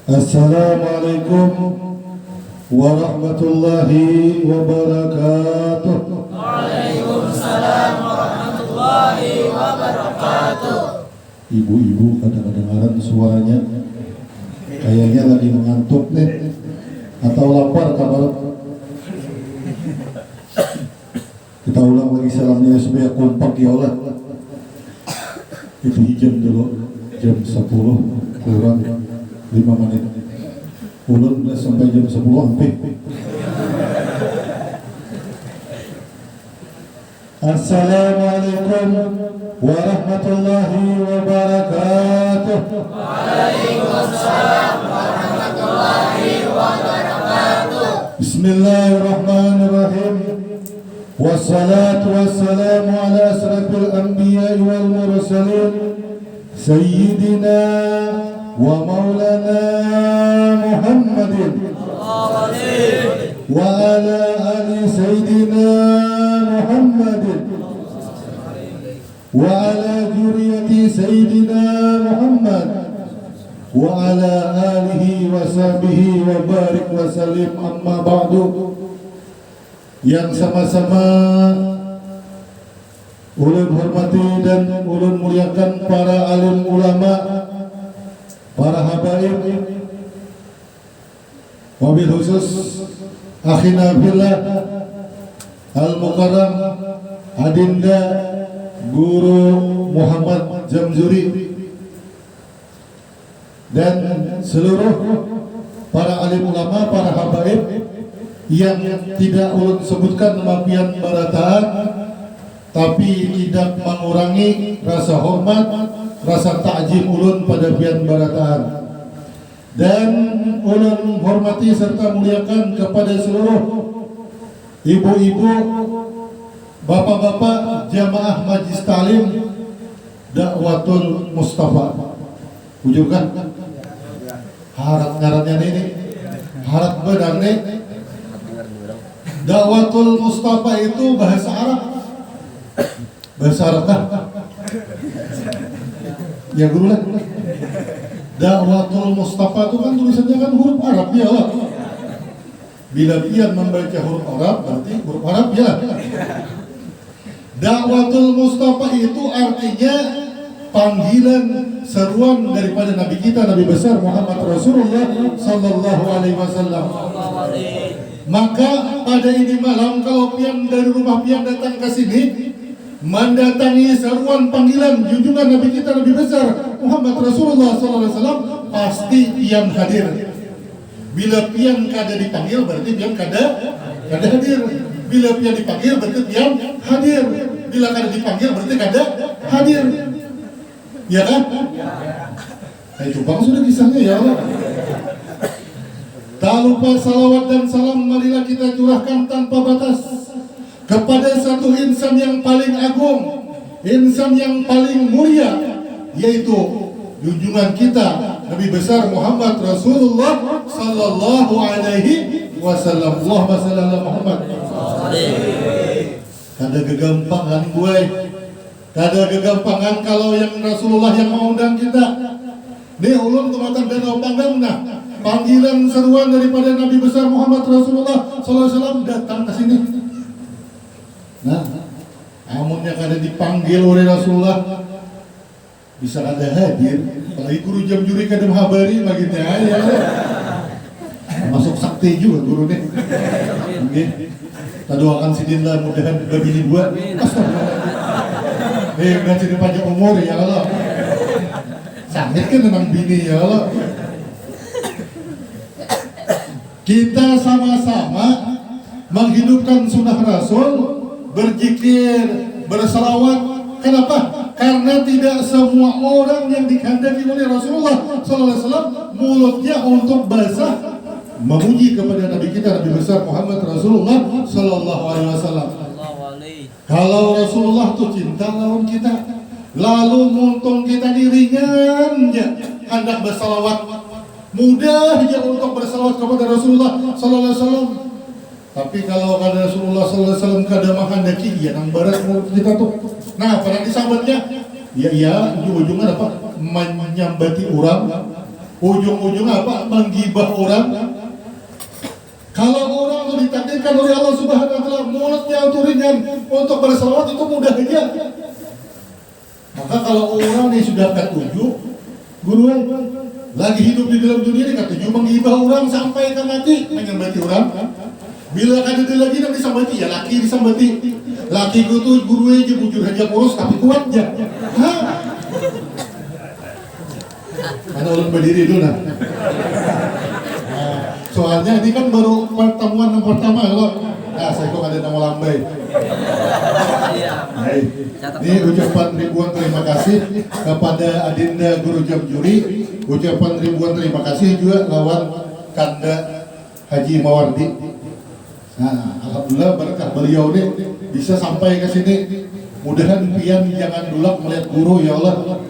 Assalamualaikum warahmatullahi wabarakatuh. Waalaikumsalam warahmatullahi wabarakatuh. Ibu-ibu kadang-kadang suaranya kayaknya lagi mengantuk nih atau lapar kabar. Kita ulang lagi salamnya supaya kompak ya Allah. Itu jam dulu, jam 10 kurang 5 menit. Ulun udah sampai jam 10 hampir. Assalamualaikum warahmatullahi wabarakatuh. Waalaikumsalam warahmatullahi wabarakatuh. Bismillahirrahmanirrahim. Wassalatu wassalamu ala asrafil anbiya'i wal mursalin Sayyidina wa maulana Muhammadin wa ala ali Sayyidina Muhammadin wa ala dzurriyyati Sayyidina Muhammad wa ala alihi wa sahbihi wa barik wa sallim, amma ba'du. Yang sama-sama ulun hormati dan ulun muliakan para alim ulama, para habaib, wabil khusus akhina fillah al-mukarram Adinda Guru Muhammad Jamzuri dan seluruh para alim ulama, para habaib yang tidak ulun sebutkan nama pian barataan, tapi tidak mengurangi rasa hormat, rasa takjim ulun pada pian barataan. Dan ulun hormati serta muliakan kepada seluruh ibu-ibu, bapak-bapak jamaah majlis talim Dakwatul Mustafa. Ujukan harap ngarannya ini, harap benar nih. Dakwatul Mustafa itu bahasa Arab. Bahasa Arab kan? Ya guru lah. Dakwatul Mustafa itu kan tulisannya kan huruf Arab ya lah. Bila pian membaca huruf Arab berarti huruf Arab ya. Dakwatul Mustafa itu artinya panggilan seruan daripada Nabi kita, Nabi besar Muhammad Rasulullah Sallallahu Alaihi Wasallam. Maka pada ini malam kalau pian dari rumah pian datang ke sini mendatangi seruan panggilan junjungan Nabi kita, Nabi besar Muhammad Rasulullah SAW, pasti pian hadir. Bila pian kada dipanggil berarti pian kada hadir. Bila pian dipanggil berarti pian hadir. Bila kada dipanggil berarti kada hadir. Ya kan? Nah, itu bang sudah kisahnya ya Allah. Tak lupa salawat dan salam marilah kita curahkan tanpa batas kepada satu insan yang paling agung, insan yang paling mulia, yaitu junjungan kita Nabi besar Muhammad Rasulullah Sallallahu Alaihi Wasallam. Allahumma shalli ala Muhammad. Kada kegampangan gue, kada kegampangan kalau yang Rasulullah yang mengundang kita. Nih ulun kematan Danau Panggang, nah panggilan seruan daripada Nabi besar Muhammad Rasulullah SAW datang ke sini. Nah, amunnya kada dipanggil oleh Rasulullah bisa kada hadir. Apalagi guru Jamzuri kada menghabari begitu ya. Masuk sakti juga guru nih. Oke. Kita doakan sidinlah mudahan bini dua. Astagfirullah. Udah jadi panjang umur ya Allah. Sangat kan tentang bini ya Allah. Kita sama-sama menghidupkan sunnah Rasul, berzikir, berselawat. Kenapa? Karena tidak semua orang yang dikehendaki oleh Rasulullah SAW mulutnya untuk basah memuji kepada Nabi kita, Nabi besar Muhammad Rasulullah SAW. Kalau Rasulullah tuh cinta lawan kita, lalu muntung kita dirinya hendak bersalawat, mudah aja untuk bersalawat kepada Rasulullah SAW. Tapi kalau kada Rasulullah sallallahu alaihi wasallam kada menghendaki ya nang barat mulut kita tuh. Nah, pada disambatnya ya ujung-ujungnya apa? Menyambati orang. Ujung-ujungnya apa? Menggibah orang. Kalau orang itu ditakdirkan oleh Allah Subhanahu wa taala mulutnya itu ringan untuk berselawat itu mudah aja. Maka kalau orang yang sudah ketujuh, guru lagi hidup di dalam dunia ini ketujuh menggibah orang sampai ke mati, menyambati orang. Bila kada ada lagi yang disambati, ya laki disambati. Laki itu guru aja bujur aja kurus tapi kuat aja. Hah? Karena ulun berdiri dulu nah. Soalnya ini kan baru pertemuan yang pertama loh. Nah, saya kok ada nama lambai. Baik. Ini ucapan ribuan terima kasih kepada Adinda Guru Jam Juri. Ucapan ribuan terima kasih juga lawan Kanda Haji Mawardi. Nah, alhamdulillah berkah beliau ini bisa sampai ke sini. Mudahan pian jangan dulak melihat guru ya Allah.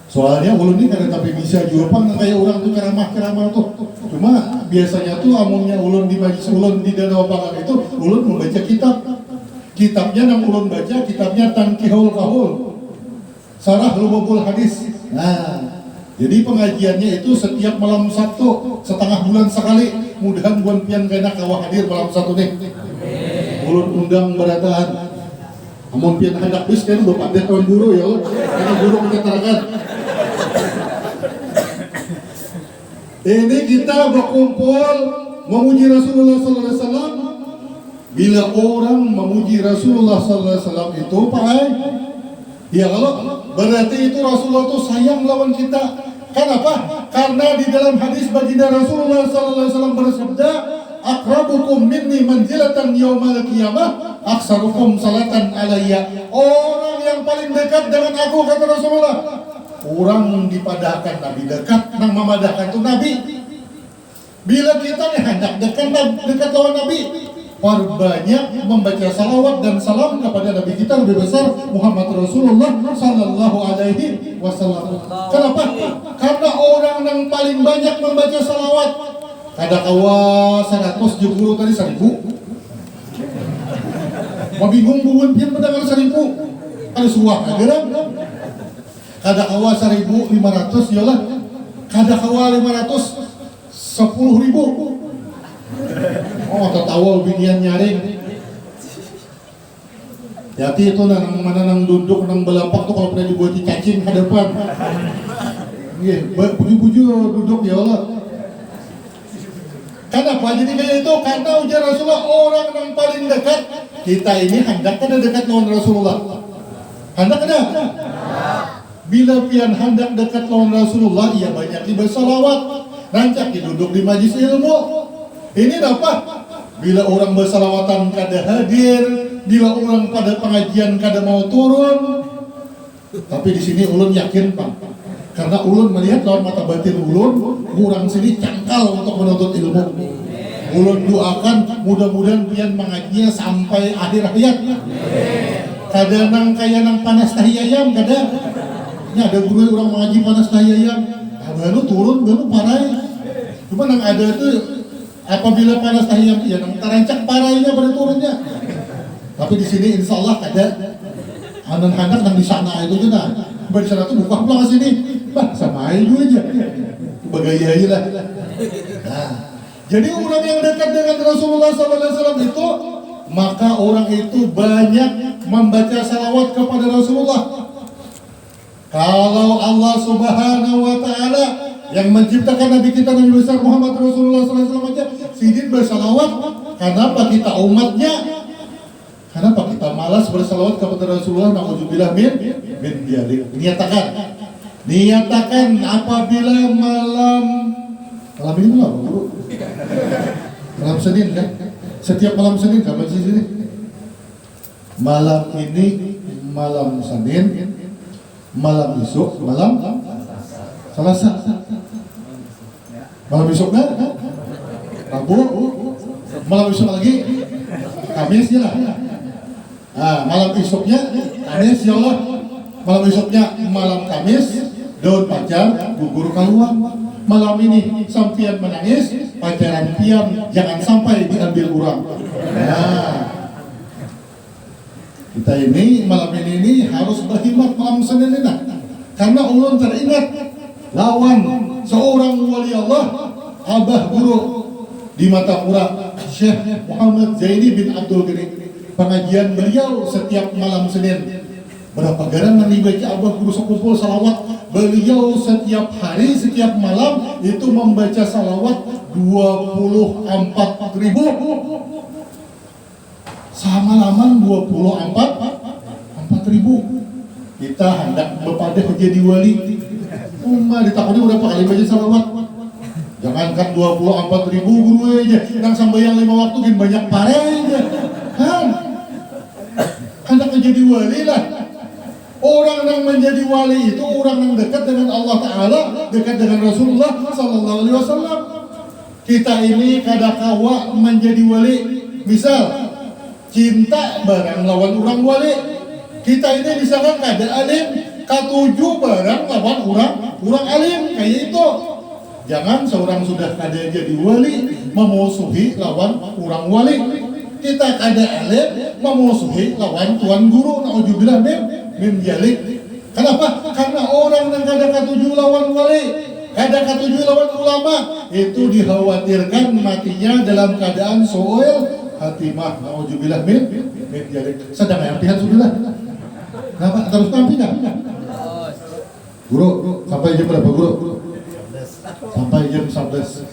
Soalnya ulun ini kada tapi bisa juga pang kayak orang tuh ceramah tuh. Cuma biasanya tuh amunnya ulun di majlis ulun di Danau Pangan itu ulun membaca kitab. Kitabnya nang ulun baca kitabnya Tanqihul Qaul. Sarah Lubabul Hadis. Nah, jadi pengajiannya itu setiap malam Sabtu setengah bulan sekali. Mudahan buan pian kena kawah hadir malam Sabtu nih. Ulun undang berataan. Amun pian hendak bis kan udah pandai kawan guru ya Allah. Karena guru menyatakan. Ini kita berkumpul memuji Rasulullah sallallahu alaihi wasallam. Bila orang memuji Rasulullah sallallahu alaihi wasallam itu Pak, ya kalau berarti itu Rasulullah itu sayang lawan kita. Kenapa? Karena di dalam hadis baginda Rasulullah sallallahu alaihi wasallam bersabda, "Aqrabukum minni manzilatan yaumal qiyamah, aksarukum salatan alayya." Orang yang paling dekat dengan aku kata Rasulullah. Orang dipadahkan Nabi dekat, nang memadahkan itu Nabi. Bila kita nih hendak dekat lawan Nabi, perbanyak membaca salawat dan salam kepada Nabi kita lebih besar Muhammad Rasulullah sallallahu alaihi wasallam. Kenapa? Karena orang yang paling banyak membaca salawat. Kada kawa 100 jeburu tadi 1000. Mau bingung bukan pian mendengar 1000. Ada suah ageran. Kada kawa 1.500 yalah. Kada kawa 500 10.000. Oh, tertawa binian nyaring. Jadi itu nang mana nang duduk nang belapak tuh kalau pernah dibuat cacing hadapan. Iya, puju-puju duduk ya Allah. Kenapa jadi kayak itu? Karena ujar Rasulullah orang yang paling dekat. Kita ini hendak kada dekat lawan Rasulullah. Hendak kada? Bila pian hendak dekat lawan Rasulullah, ia banyak bersalawat. Rancak duduk di majlis ilmu. Ini apa? Bila orang bersalawatan kada hadir, bila orang pada pengajian kada mau turun. Tapi di sini ulun yakin Pak, karena ulun melihat lawan mata batin ulun, orang sini cangkal untuk menuntut ilmu. Ulun doakan mudah-mudahan pian mengajinya sampai akhir hayat. Kada nang kaya nang panas tahi ayam kada. Ini ada guru orang mengaji panas tahi ayam. Baru turun baru parai. Cuma nang ada tuh apabila panas tahi ayam ya nang terancak parainya pada turunnya. Tapi di sini insya Allah ada anak-anak nang di sana itu juga. Di sana tuh buka pulang ke sini. Bah sama aja. Bagaya aja lah. Nah, jadi orang yang dekat dengan Rasulullah SAW itu, maka orang itu banyak membaca salawat kepada Rasulullah. Kalau Allah Subhanahu wa Ta'ala yang menciptakan Nabi kita Nabi besar Muhammad Rasulullah SAW aja sidin bersalawat, kenapa kita umatnya? Kenapa kita malas bersalawat kepada Rasulullah? Na'udzubillah min dzalik. Niatakan apabila malam ini malam Bro. Malam Senin kan? Setiap malam Senin kapan sih sini? Malam ini malam Senin, malam esok, malam Selasa. Malam esoknya Rabu, malam esok lagi Kamis ya lah. Malam esoknya Kamis ya Allah. Malam esoknya malam Kamis, daun pacar, gugur keluar. malam ini sampian menangis, pacaran pian jangan sampai diambil orang. Nah, kita ini malam ini harus berhimmat malam Senin ini, karena ulun teringat lawan seorang wali Allah, abah guru di Matapura, Syekh Muhammad Zaini bin Abdul Ghani. Pengajian beliau setiap malam Senin. Berapa garangan nih baca abah guru sekumpul salawat. Beliau setiap hari, setiap malam itu membaca salawat 24.000. Sama-laman 24.000. Kita hendak berpadah jadi wali. Ditakuni berapa kali baca salawat? Jangankan 24.000 guru aja, nang sambayang 5 waktu kan banyak pare aja. Hendak menjadi wali lah. Orang yang menjadi wali itu orang yang dekat dengan Allah Ta'ala, dekat dengan Rasulullah Sallallahu Alaihi Wasallam. Kita ini kadakawa menjadi wali. Misal, cinta barang lawan orang wali. Kita ini misalkan kada alim, katuju barang lawan orang alim, kayak itu. Jangan seorang sudah kada jadi wali memusuhi lawan orang wali. Kita kada alim memusuhi lawan tuan guru. Nauzubillah min jalik. Kenapa? Karena orang yang kada katuju lawan wali, kada katuju lawan ulama, itu dikhawatirkan matinya dalam keadaan soal hatimah. Nauzubillah min jalik. Sedang artihan sudah. Kenapa terus nanti nggak? Guru, sampai jam berapa guru? Sampai jam 11.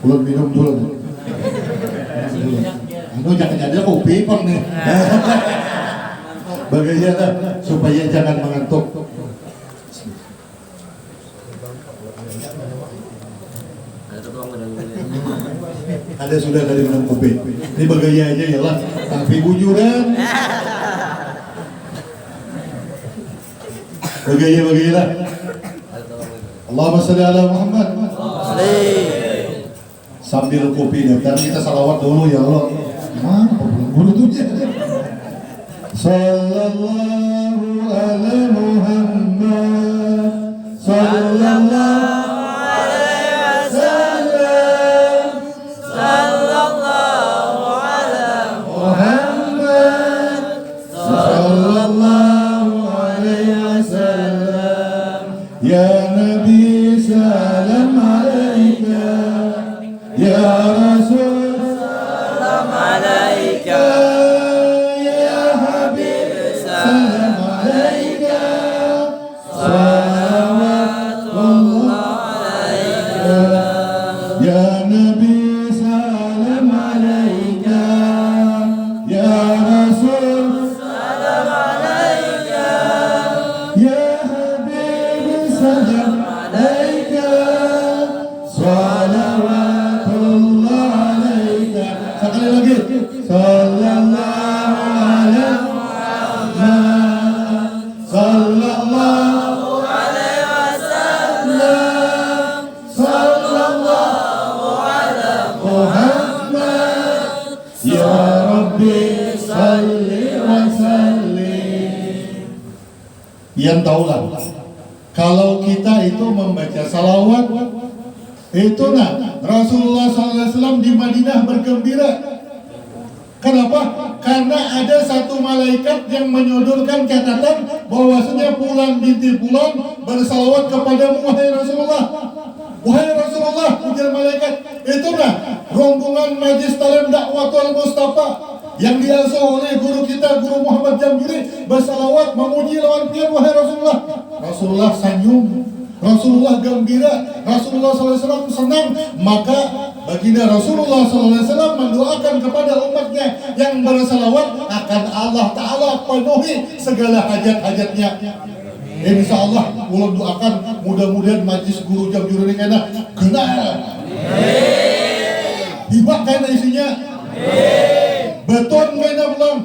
Belum minum dulu. Jangan ada kopi pang nih. Bagaimana supaya jangan mengantuk. Ada sudah dari minum kopi. Ini bagaimana aja ya lah. Tapi bujuran. Bagaimana? Allahumma shalli ala Muhammad. Sambil kopi datang kita salawat dulu ya Allah. Mana guru tuh ya? Sallallahu ala Muhammad. Sallallahu alaihi wasallam. Sallallahu ala Muhammad. Sallallahu alaihi wasallam. Ya Nabi salam alaika. Ya Rasul salam alaika. Ya Habib salam alaika. Salawatullah alaika. Ya Nabi salam alaika. Ya Rasul salam alaika. Ya Habib salam alaika. Salawatullah alaika. Sekali lagi. Sallallahu ala Muhammad. Sallallahu alaihi wasallam. Sallallahu ala Muhammad. Ya Rabbi salli wa sallim. Yang tahulah, kalau kita itu membaca salawat, itu Rasulullah SAW di Madinah bergembira. Kenapa? Karena ada satu malaikat yang menyodorkan catatan bahwasanya Fulan binti Fulan bersalawat kepadamu wahai Rasulullah. Wahai Rasulullah, ujar malaikat, itu rombongan Majlis Talim Dakwatul Mustafa yang diasuh oleh guru kita, Guru Muhammad Jambiri, bersalawat memuji lawan pian wahai Rasulullah. Rasulullah senyum, Rasulullah gembira, Rasulullah SAW senang. Maka baginda Rasulullah SAW mendoakan kepada umatnya yang bersalawat akan Allah Ta'ala penuhi segala hajat-hajatnya. Insya Allah ulun doakan mudah-mudahan majlis guru jam juru ini kena kenal. Hibak kena isinya. Beton kena belum.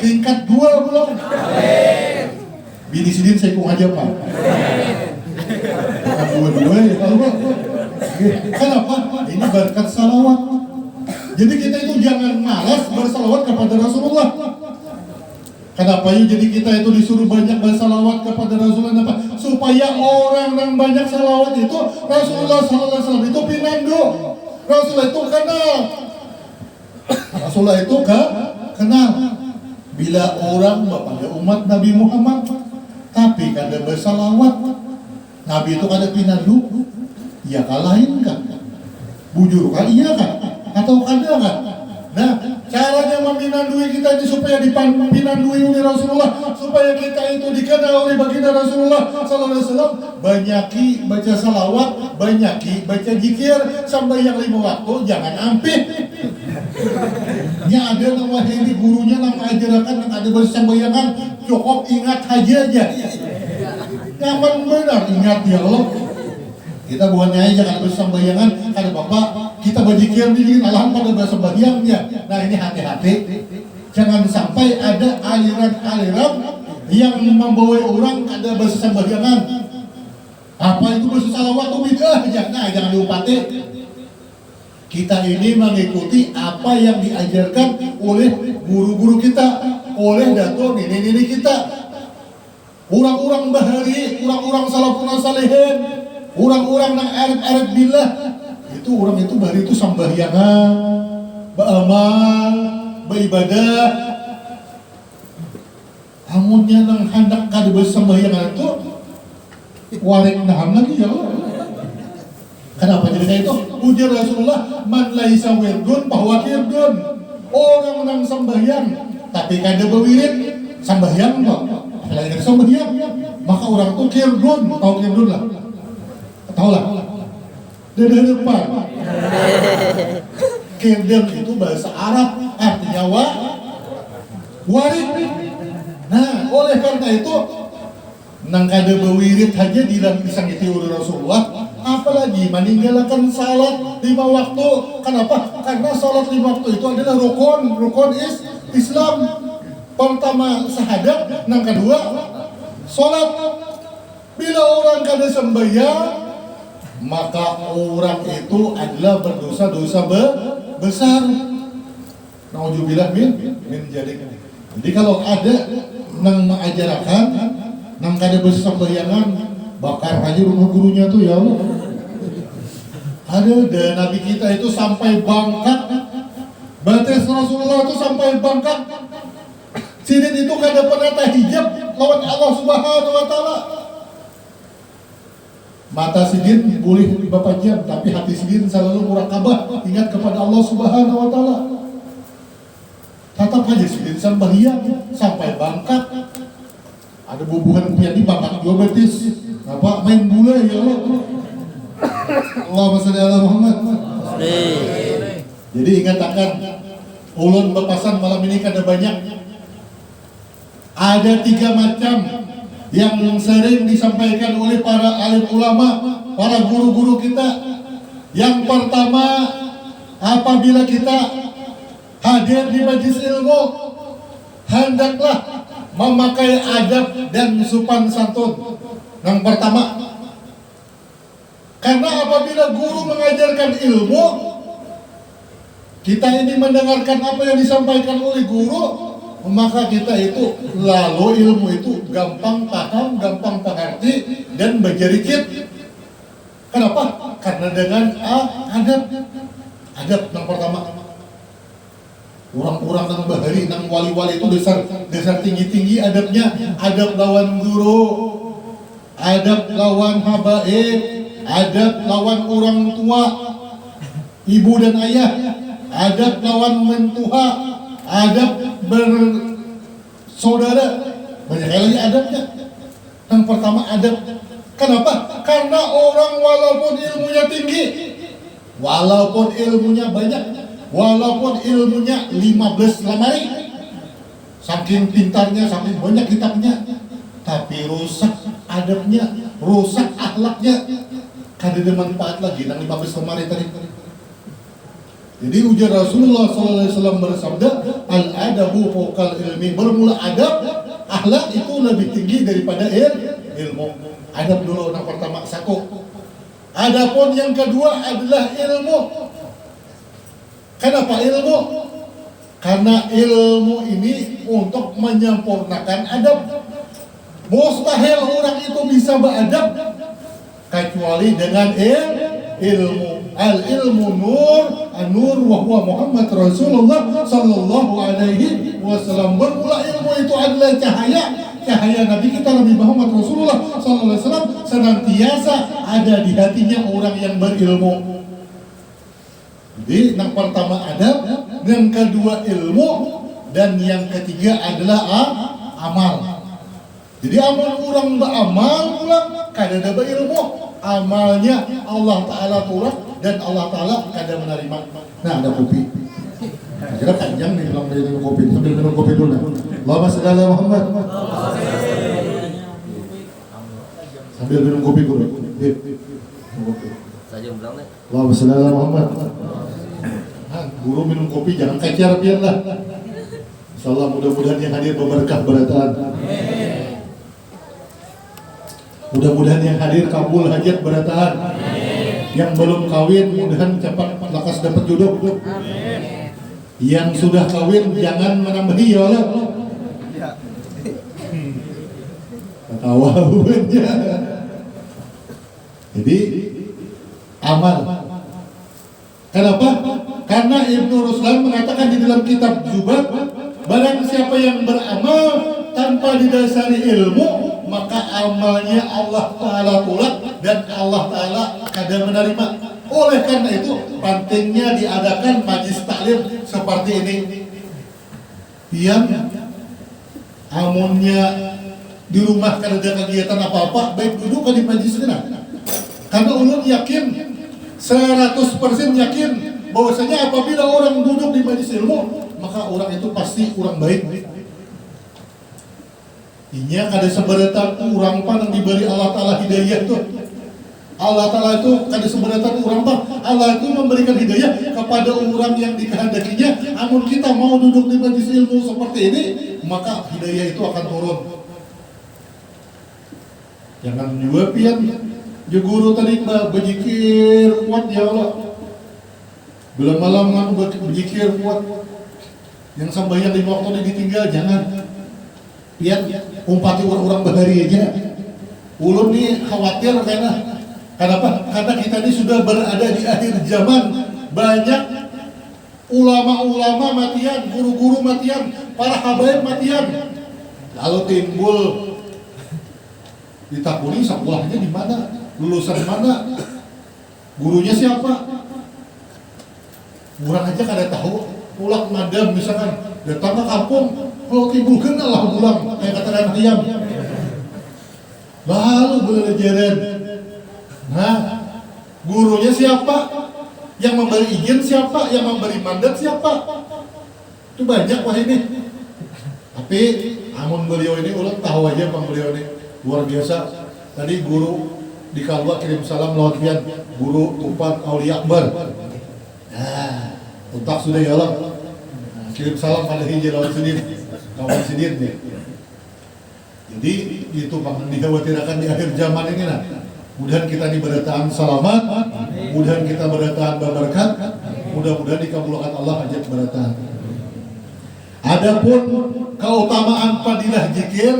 Tingkat 2 belum. Bini sidin saya kung aja pak. Bukan dua-dua ya Allah. Kenapa? Ini berkat salawat. Jadi kita itu jangan malas bersalawat kepada Rasulullah. Kenapa ya jadi kita itu disuruh banyak bersalawat kepada Rasulullah? Apa? Supaya orang yang banyak salawat itu Rasulullah SAW itu pinandu. Rasulullah itu kenal. Rasulullah itu kenal. Bila orang pada umat Nabi Muhammad tapi kada bersalawat, Nabi itu kada pinandu, ya kalahin kan? Bujur kan? Iya kan? Atau kada kan? Nah, caranya meminandui kita ini supaya dipinandui oleh Rasulullah, supaya kita itu dikenal oleh baginda Rasulullah sallallahu alaihi wasallam. Banyaki baca salawat, banyaki baca zikir, sampai yang 5 waktu jangan ampih. Ya ada nama ini gurunya nama ajarakan yang ada bersambayangan, cukup ingat aja. Nyaman benar ingat ya Allah. Kita bukannya aja kan bersambayangan, kada bapak kita berzikir di alahan pada bersambayangnya. Nah ini hati-hati, jangan sampai ada aliran-aliran yang membawa orang kada bersambayangan. Apa itu bersalawat itu bidah aja, nah jangan diumpati. Kita ini mengikuti apa yang diajarkan oleh guru-guru kita, oleh datuk nini-nini kita, orang-orang bahari, orang-orang salafun salihin, orang-orang yang arif-arif billah. Itu orang itu bahari itu sambahyangan, beramal, beribadah. Amunnya nang hendak kada bersambahyangan itu warek nahan lagi ya. Kenapa jadi kayak itu? Ujar Rasulullah, man laisa wirdun bahwa kirdun. Orang yang sembahyang tapi kada berwirid, sembahyang kok. Apalagi kada sembahyang, maka orang itu kirdun. Tahu kirdun lah? Tahu lah. Dari depan. Kirdun itu bahasa Arab, artinya warid. Nah, oleh karena itu nang kada berwirid aja disangiti oleh Rasulullah. Apalagi meninggalkan salat 5 waktu. Kenapa? Karena salat 5 waktu itu adalah rukun Islam. Pertama syahadat, yang kedua salat. Bila orang kada sembahyang, maka orang itu adalah berdosa-dosa besar. Nauzubillah min jadi. Jadi kalau ada yang mengajarkan nang kada bersembahyangan, bakar aja rumah gurunya tuh ya Allah. Ada Nabi kita itu sampai bangkat, batas Rasulullah itu sampai bangkat. Sidin itu kada pernah tahijab lawan Allah Subhanahu wa taala. Mata Sidin boleh berapa jam, tapi hati Sidin selalu murakabah, ingat kepada Allah Subhanahu wa taala. Tetap aja Sidin sembahyang sampai bangkat. Ada bubuhan punya di bangkat juga betis. Apa main bola ya Allah. Allahumma shalli ala Muhammad. Jadi ingat akan ulun bepasan malam ini kada banyak. Ada 3 macam yang sering disampaikan oleh para alim ulama, para guru-guru kita. Yang pertama, apabila kita hadir di majelis ilmu, hendaklah memakai adab dan sopan santun. Yang pertama, karena apabila guru mengajarkan ilmu, kita ini mendengarkan apa yang disampaikan oleh guru, maka kita itu lalu ilmu itu gampang paham, gampang mengerti dan berjerikit. Kenapa? Karena dengan adab yang pertama. Orang-orang yang bahari, yang wali-wali itu dasar tinggi-tinggi adabnya. Adab lawan guru, adab lawan habaib, adab lawan orang tua, ibu dan ayah, adab lawan mentua, adab bersaudara. Banyak lagi adabnya. Yang pertama adab. Kenapa? Karena orang walaupun ilmunya tinggi, walaupun ilmunya banyak, walaupun ilmunya 15 lemari, saking pintarnya, saking banyak kitabnya, tapi rusak adabnya, rusak akhlaknya, kada ada manfaat lagi nang 15 lemari tadi. Jadi ujar Rasulullah SAW bersabda, al-adabu fawqal ilmi. Bermula adab, akhlak itu lebih tinggi daripada ilmu. Adab dulu yang pertama, satu. Adapun yang kedua adalah ilmu. Kenapa ilmu? Karena ilmu ini untuk menyempurnakan adab. Mustahil orang itu bisa beradab kecuali dengan ilmu. Al-ilmu nur, an-nur wa huwa Muhammad Rasulullah sallallahu alaihi wasallam. Bermula ilmu itu adalah cahaya Nabi kita Nabi Muhammad Rasulullah sallallahu alaihi wasallam senantiasa ada di hatinya orang yang berilmu. Jadi yang pertama adab, yang kedua ilmu, dan yang ketiga adalah amal. Jadi amal orang beramal pula kada ada berilmu, amalnya Allah Ta'ala tolak dan Allah Ta'ala kada menerima. Nah, ada kopi. Kira panjang nih bilang minum kopi. Sambil minum kopi dulu. Allahumma shalli ala Muhammad. Sambil minum kopi dulu. Saja bilang nih. Allahumma shalli ala Muhammad. Guru minum kopi jangan kacar biarlah. Insyaallah mudah-mudahan yang hadir berberkah berataan. Mudah-mudahan yang hadir kabul hajat berataan. Yang belum kawin mudahan cepat lakas dapat jodoh. Yang sudah kawin jangan menambahi ya Allah. Ketawa bukannya. Jadi amal. Kenapa? Karena Ibnu Ruslan mengatakan di dalam kitab Zubat, barang siapa yang beramal tanpa didasari ilmu, maka amalnya Allah Ta'ala tolak dan Allah Ta'ala kada menerima. Oleh karena itu, pentingnya diadakan majlis taklim seperti ini. Yang amunnya di rumah kada ada kegiatan apa-apa, baik duduk di majlis ini. Karena ulun yakin 100% yakin bahwasanya apabila orang duduk di majlis ilmu, maka orang itu pasti orang baik. Inya kada seberatan orang pan yang diberi Allah Ta'ala hidayah tuh. Allah Ta'ala itu kada seberatan orang pan. Allah itu memberikan hidayah kepada orang yang dikehendakinya. Amun kita mau duduk di majlis ilmu seperti ini, maka hidayah itu akan turun. Jangan juga pian guru tadi berzikir kuat ya Allah. Belum malam kan berzikir kuat. Yang sembahyang 5 waktu ini ditinggal jangan. Pian umpati orang-orang bahari aja. Ulun nih khawatir karena kenapa? Karena kita ini sudah berada di akhir zaman. Banyak ulama-ulama matian, guru-guru matian, para habaib matian. Lalu timbul ditakuni sekolahnya di mana? Lulusan mana, gurunya siapa, orang aja kada tahu. Pulang madam misalkan datang ke kampung, kalau timbul kenal lah pulang kayak kata anak ayam. Lalu belajaran, nah gurunya siapa, yang memberi izin siapa, yang memberi mandat siapa, itu banyak wah ini. Tapi amun beliau ini ulang tahu aja bang beliau ini luar biasa. Tadi guru di Kalwa kirim salam lewat pian guru Tupan Aulia Akbar. Nah, untak sudah ya Allah. Nah, kirim salam pada hijau lawan sedih, kawan sedih nih. Jadi itu bang dikhawatirkan di akhir zaman ini nah. Mudah-mudahan kita diberataan selamat, mudah-mudahan kita berataan berberkat, mudah-mudahan dikabulkan Allah hajat berataan. Adapun keutamaan fadilah zikir,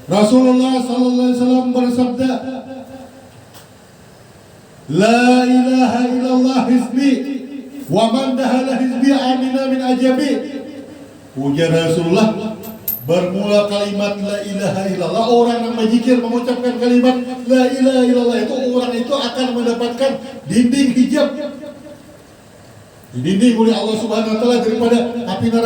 Rasulullah sallallahu alaihi wasallam bersabda, La ilaha illallah hizbi wa man dahala hizbi amina min ajabi. Ujar Rasulullah, bermula kalimat la ilaha illallah, orang yang berzikir mengucapkan kalimat la ilaha illallah itu, orang itu akan mendapatkan dinding hijab, dinding oleh Allah Subhanahu wa taala daripada api neraka.